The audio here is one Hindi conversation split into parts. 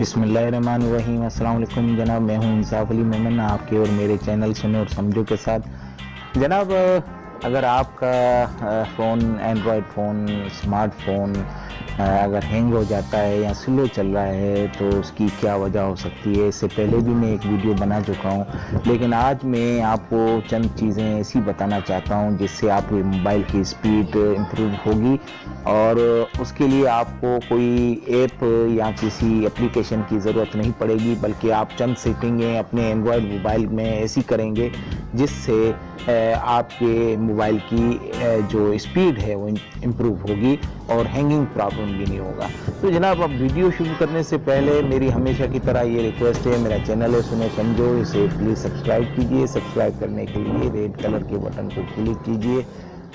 बिस्मिल्लाहिर्रहमानिर्रहीम। अस्सलाम वालेकुम जनाब, मैं हूं इंसाफ अली मेमन आपके और मेरे चैनल सुनो और समझो के साथ। जनाब, अगर आपका फ़ोन एंड्रॉयड फ़ोन, स्मार्टफोन अगर हैंग हो जाता है या स्लो चल रहा है तो उसकी क्या वजह हो सकती है, इससे पहले भी मैं एक वीडियो बना चुका हूं, लेकिन आज मैं आपको चंद चीज़ें ऐसी बताना चाहता हूं जिससे आपके मोबाइल की स्पीड इम्प्रूव होगी। और उसके लिए आपको कोई ऐप या किसी एप्लीकेशन की ज़रूरत नहीं पड़ेगी, बल्कि आप चंद सेटिंगें अपने एंड्रॉयड मोबाइल में ऐसी करेंगे जिससे आपके मोबाइल की जो स्पीड है वो इम्प्रूव होगी और हैंगिंग प्रॉब्लम भी नहीं होगा। तो जनाब, अब वीडियो शुरू करने से पहले मेरी हमेशा की तरह ये रिक्वेस्ट है, मेरा चैनल है सुनो समझो, इसे प्लीज़ सब्सक्राइब कीजिए। सब्सक्राइब करने के लिए रेड कलर के बटन को क्लिक कीजिए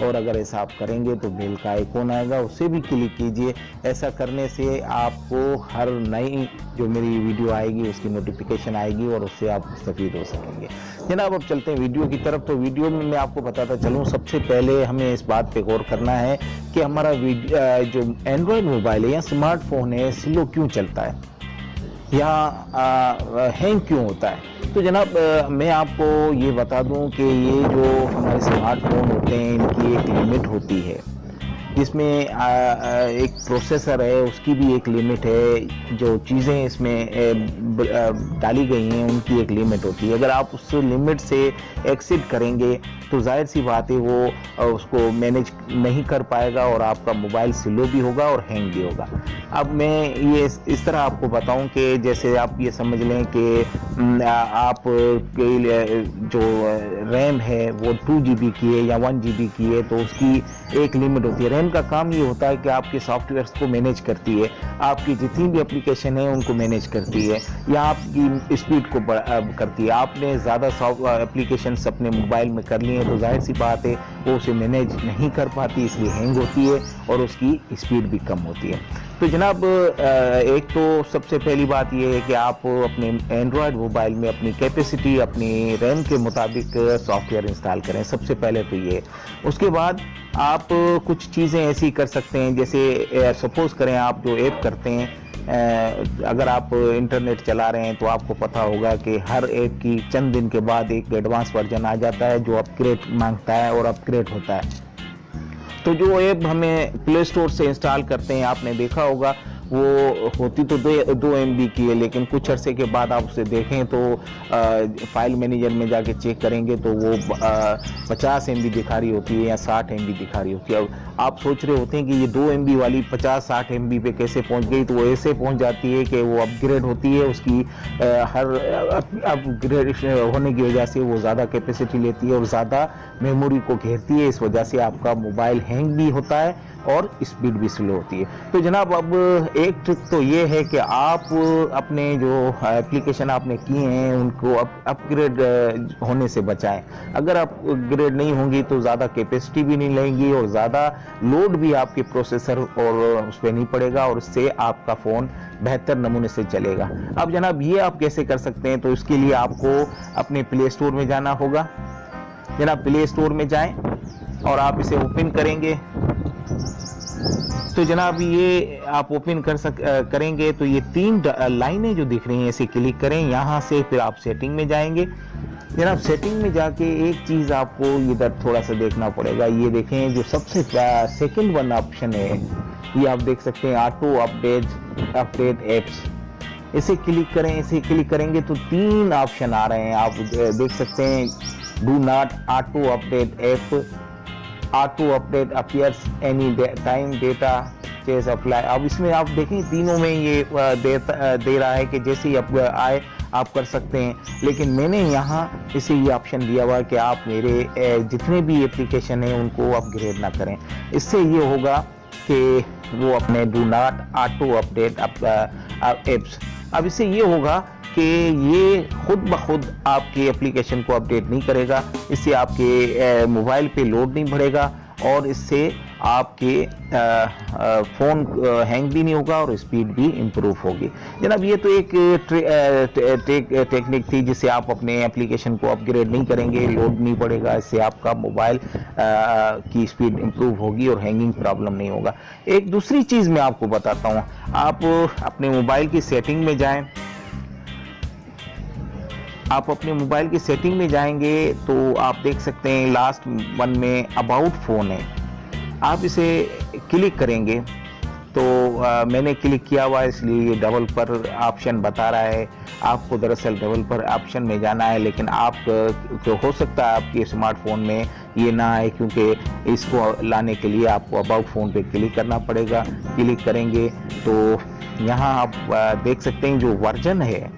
और अगर ऐसा आप करेंगे तो बेल का आइकॉन आएगा, उसे भी क्लिक कीजिए। ऐसा करने से आपको हर नई जो मेरी वीडियो आएगी उसकी नोटिफिकेशन आएगी और उससे आप मुस्तफीद हो सकेंगे। जनाब, अब चलते हैं वीडियो की तरफ। तो वीडियो में मैं आपको बताता चलूँ, सबसे पहले हमें इस बात पे गौर करना है कि हमारा जो एंड्रॉयड मोबाइल है या स्मार्टफोन है स्लो क्यों चलता है या हैंग क्यों होता है। तो जनाब, मैं आपको ये बता दूं कि ये जो हमारे स्मार्टफोन होते हैं इनकी एक लिमिट होती है, जिसमें एक प्रोसेसर है उसकी भी एक लिमिट है, जो चीज़ें इसमें डाली गई हैं उनकी एक लिमिट होती है। अगर आप उस लिमिट से एक्सीड करेंगे तो जाहिर सी बात है वो उसको मैनेज नहीं कर पाएगा और आपका मोबाइल स्लो भी होगा और हैंग भी होगा। अब मैं ये इस तरह आपको बताऊं कि जैसे आप ये समझ लें कि आप जो रैम है वो 2 GB की है या 1 GB की है, तो उसकी एक लिमिट होती है। रैम का काम ये होता है कि आपके सॉफ्टवेयर्स को मैनेज करती है, आपकी जितनी भी एप्लीकेशन है उनको मैनेज करती है या आपकी स्पीड को करती है। आपने ज़्यादा एप्लीकेशंस अपने मोबाइल में कर लिए हैं तो जाहिर सी बात है वो उसे मैनेज नहीं कर पाती, इसलिए हैंग होती है और उसकी स्पीड भी कम होती है। तो जनाब, एक तो सबसे पहली बात यह है कि आप अपने एंड्रॉयड मोबाइल में अपनी कैपेसिटी, अपनी रैम के मुताबिक सॉफ्टवेयर इंस्टॉल करें, सबसे पहले तो ये। उसके बाद आप कुछ चीज़ें ऐसी कर सकते हैं, जैसे सपोज़ करें आप जो ऐप करते हैं, अगर आप इंटरनेट चला रहे हैं तो आपको पता होगा कि हर ऐप की चंद दिन के बाद एक एडवांस वर्जन आ जाता है जो अपग्रेड मांगता है और अपग्रेड होता है। तो जो ऐप हमें प्ले स्टोर से इंस्टॉल करते हैं, आपने देखा होगा वो होती तो 2 MB की है, लेकिन कुछ अरसे के बाद आप उसे देखें तो फाइल मैनेजर में जाके चेक करेंगे तो वो 50 MB दिखा रही होती है या 60 MB दिखा रही होती है। अब आप सोच रहे होते हैं कि ये 2 MB वाली 50-60 MB पे कैसे पहुंच गई, तो वो ऐसे पहुंच जाती है कि वो अपग्रेड होती है, उसकी हर अपग्रेड होने की वजह से वो ज़्यादा कैपेसिटी लेती है और ज़्यादा मेमोरी को घेरती है। इस वजह से आपका मोबाइल हैंग भी होता है और स्पीड भी स्लो होती है। तो जनाब, अब एक ट्रिक तो ये है कि आप अपने जो एप्लीकेशन आपने किए हैं उनको अपग्रेड होने से बचाएं। अगर अपग्रेड नहीं होंगी तो ज़्यादा कैपेसिटी भी नहीं लेंगी और ज़्यादा लोड भी आपके प्रोसेसर और उस पर नहीं पड़ेगा और इससे आपका फ़ोन बेहतर नमूने से चलेगा। अब जनाब, ये आप कैसे कर सकते हैं, तो इसके लिए आपको अपने प्ले स्टोर में जाना होगा। जनाब, प्ले स्टोर में जाएं और आप इसे ओपन करेंगे। तो जनाब, ये आप ओपन करेंगे तो ये 3 लाइनें जो दिख रही हैं इसे क्लिक करें। यहाँ से फिर आप सेटिंग में जाएंगे। जनाब, सेटिंग में जाके एक चीज़ आपको इधर थोड़ा सा देखना पड़ेगा। ये देखें जो सबसे सेकंड वन ऑप्शन है, ये आप देख सकते हैं ऑटो अपडेट एप्स। इसे क्लिक करें। इसे क्लिक करेंगे तो 3 ऑप्शन आ रहे हैं, आप देख सकते हैं। Do not auto update app, auto update appears any time, data change apply. अब इसमें आप देखें तीनों में ये दे रहा है कि जैसे ही आप आए आप कर सकते हैं, लेकिन मैंने यहाँ इसे ये ऑप्शन दिया हुआ है कि आप मेरे जितने भी एप्लीकेशन हैं उनको अपग्रेड ना करें। इससे ये होगा कि वो अपने do not auto update apps, अब इससे ये होगा कि ये खुद ब खुद आपके एप्लीकेशन को अपडेट नहीं करेगा, इससे आपके मोबाइल पे लोड नहीं बढ़ेगा और इससे आपके फ़ोन हैंग भी नहीं होगा और स्पीड भी इम्प्रूव होगी। जनाब ये तो एक टेक्निक थी जिससे आप अपने एप्लीकेशन को अपग्रेड नहीं करेंगे, लोड नहीं पड़ेगा, इससे आपका मोबाइल की स्पीड इम्प्रूव होगी और हैंगिंग प्रॉब्लम नहीं होगा। एक दूसरी चीज़ मैं आपको बताता हूँ, आप अपने मोबाइल की सेटिंग में जाएं। आप अपने मोबाइल की सेटिंग में जाएंगे तो आप देख सकते हैं लास्ट वन में अबाउट फ़ोन है, आप इसे क्लिक करेंगे तो मैंने क्लिक किया हुआ इसलिए ये डेवलपर ऑप्शन बता रहा है। आपको दरअसल डेवलपर ऑप्शन में जाना है, लेकिन आप हो सकता है आपके स्मार्टफोन में ये ना आए, क्योंकि इसको लाने के लिए आपको अबाउट फ़ोन पे क्लिक करना पड़ेगा। क्लिक करेंगे तो यहाँ आप देख सकते हैं जो वर्जन है,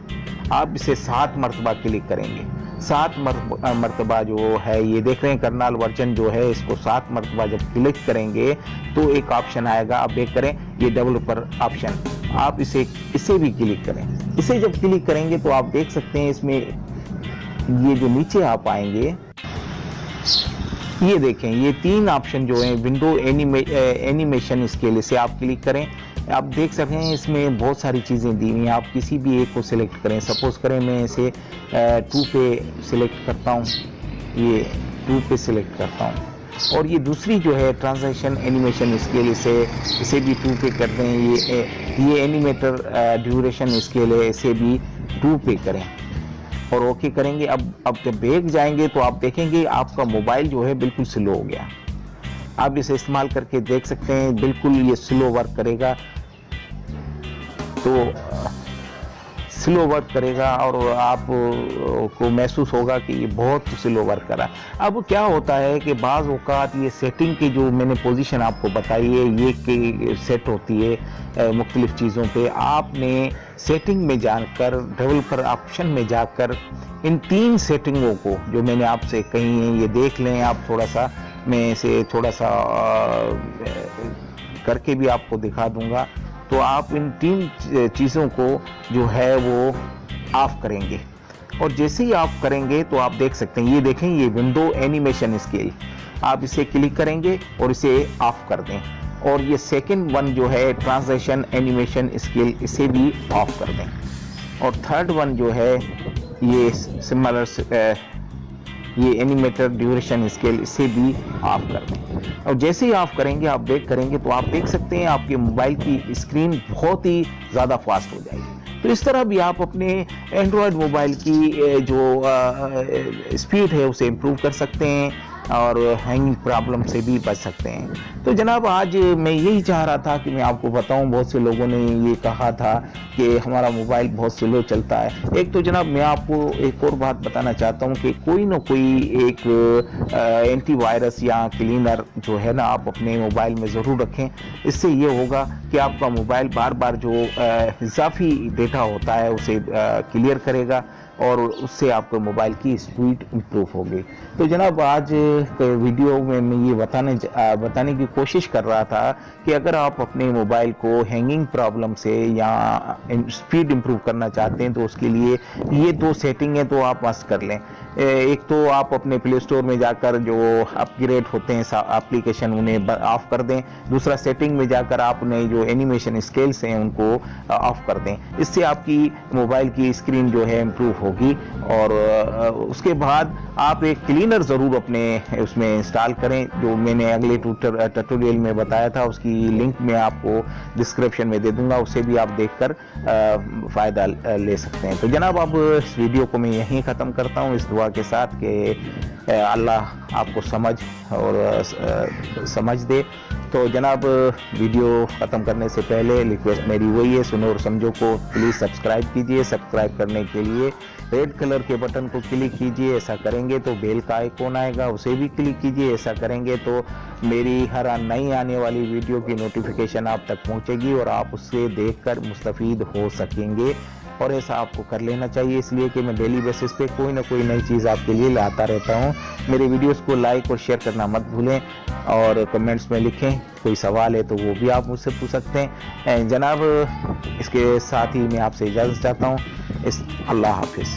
आप इसे 7 मरतबा क्लिक करेंगे। 7 मरतबा जो है ये देख रहे हैं कर्नल वर्जन जो है, इसको 7 मरतबा जब क्लिक करेंगे तो एक ऑप्शन आएगा, आप देख करें ये डेवलपर ऑप्शन, आप इसे भी क्लिक करें। इसे जब क्लिक करेंगे तो आप देख सकते हैं इसमें ये जो नीचे आप आएंगे, ये देखें ये 3 ऑप्शन जो हैं, विंडो एनिमेशन स्केल, इसे आप क्लिक करें। आप देख सकते हैं इसमें बहुत सारी चीज़ें दी हुई हैं, आप किसी भी एक को सिलेक्ट करें। सपोज करें मैं इसे 2 पे सिलेक्ट करता हूँ, ये 2 पे सिलेक्ट करता हूँ। और ये दूसरी जो है ट्रांजैक्शन एनिमेशन स्केल, इसे भी 2 पे कर दें। ये एनिमेटर ड्यूरेशन स्केल है, इसे भी 2 पे करें और ओके करेंगे। अब जब बैक जाएंगे तो आप देखेंगे आपका मोबाइल जो है बिल्कुल स्लो हो गया। आप इसे इस्तेमाल करके देख सकते हैं, बिल्कुल ये स्लो वर्क करेगा, तो स्लो वर्क करेगा और आप को महसूस होगा कि ये बहुत स्लो वर्क करा। अब क्या होता है कि बाज़ औक़ात ये सेटिंग की जो मैंने पोजीशन आपको बताई है, ये कि सेट होती है मुख्तलिफ़ चीज़ों पे। आपने सेटिंग में जाकर डेवलपर ऑप्शन में जाकर इन 3 सेटिंगों को जो मैंने आपसे कही हैं ये देख लें। आप थोड़ा सा मैं इसे थोड़ा सा करके भी आपको दिखा दूंगा। तो आप इन 3 चीज़ों को जो है वो ऑफ करेंगे और जैसे ही ऑफ करेंगे तो आप देख सकते हैं, ये देखें ये विंडो एनिमेशन स्केल, आप इसे क्लिक करेंगे और इसे ऑफ कर दें। और ये सेकंड वन जो है ट्रांजैक्शन एनिमेशन स्केल, इसे भी ऑफ कर दें। और थर्ड वन जो है ये सिमिलर ये एनिमेटर ड्यूरेशन स्केल, इसे भी ऑफ कर दें। और जैसे ही ऑफ करेंगे आप बैक करेंगे तो आप देख सकते हैं आपके मोबाइल की स्क्रीन बहुत ही ज़्यादा फास्ट हो जाएगी। तो इस तरह भी आप अपने एंड्रॉयड मोबाइल की जो स्पीड है उसे इम्प्रूव कर सकते हैं और हैंगिंग प्रॉब्लम से भी बच सकते हैं। तो जनाब आज मैं यही चाह रहा था कि मैं आपको बताऊं, बहुत से लोगों ने ये कहा था कि हमारा मोबाइल बहुत स्लो चलता है। एक तो जनाब मैं आपको एक और बात बताना चाहता हूं कि कोई ना कोई एक एंटीवायरस या क्लीनर जो है ना आप अपने मोबाइल में ज़रूर रखें। इससे ये होगा कि आपका मोबाइल बार बार जो इजाफी डेटा होता है उसे क्लियर करेगा और उससे आपके मोबाइल की स्पीड इम्प्रूव होगी। तो जनाब आज के वीडियो में मैं ये बताने की कोशिश कर रहा था कि अगर आप अपने मोबाइल को हैंगिंग प्रॉब्लम से या स्पीड इम्प्रूव करना चाहते हैं तो उसके लिए ये 2 सेटिंग है तो आप मस्त कर लें। एक तो आप अपने प्ले स्टोर में जाकर जो अपग्रेड होते हैं एप्लीकेशन उन्हें ऑफ कर दें। दूसरा सेटिंग में जाकर आपने जो एनिमेशन स्केल्स हैं उनको ऑफ कर दें। इससे आपकी मोबाइल की स्क्रीन जो है इम्प्रूव होगी। और उसके बाद आप एक क्लीनर ज़रूर अपने उसमें इंस्टॉल करें, जो मैंने अगले ट्यूटोरियल में बताया था, उसकी लिंक मैं आपको डिस्क्रिप्शन में दे दूंगा, उसे भी आप देखकर फ़ायदा ले सकते हैं। तो जनाब अब इस वीडियो को मैं यहीं ख़त्म करता हूँ इस दुआ के साथ कि अल्लाह आपको समझ दे। तो जनाब वीडियो ख़त्म करने से पहले रिक्वेस्ट मेरी वही है, सुनो और समझो को प्लीज़ सब्सक्राइब कीजिए। सब्सक्राइब करने के लिए रेड कलर के बटन को क्लिक कीजिए। ऐसा करेंगे तो बेल का आइकॉन आएगा, उसे भी क्लिक कीजिए। ऐसा करेंगे तो मेरी हर नई आने वाली वीडियो की नोटिफिकेशन आप तक पहुंचेगी और आप उससे देखकर मुस्तफ़ीद हो सकेंगे। और ऐसा आपको कर लेना चाहिए, इसलिए कि मैं डेली बेसिस पे कोई ना कोई नई चीज़ आपके लिए लाता रहता हूँ। मेरे वीडियोस को लाइक और शेयर करना मत भूलें और कमेंट्स में लिखें। कोई सवाल है तो वो भी आप मुझसे पूछ सकते हैं। जनाब इसके साथ ही मैं आपसे इजाज़त चाहता हूँ। अल्लाह हाफिज़।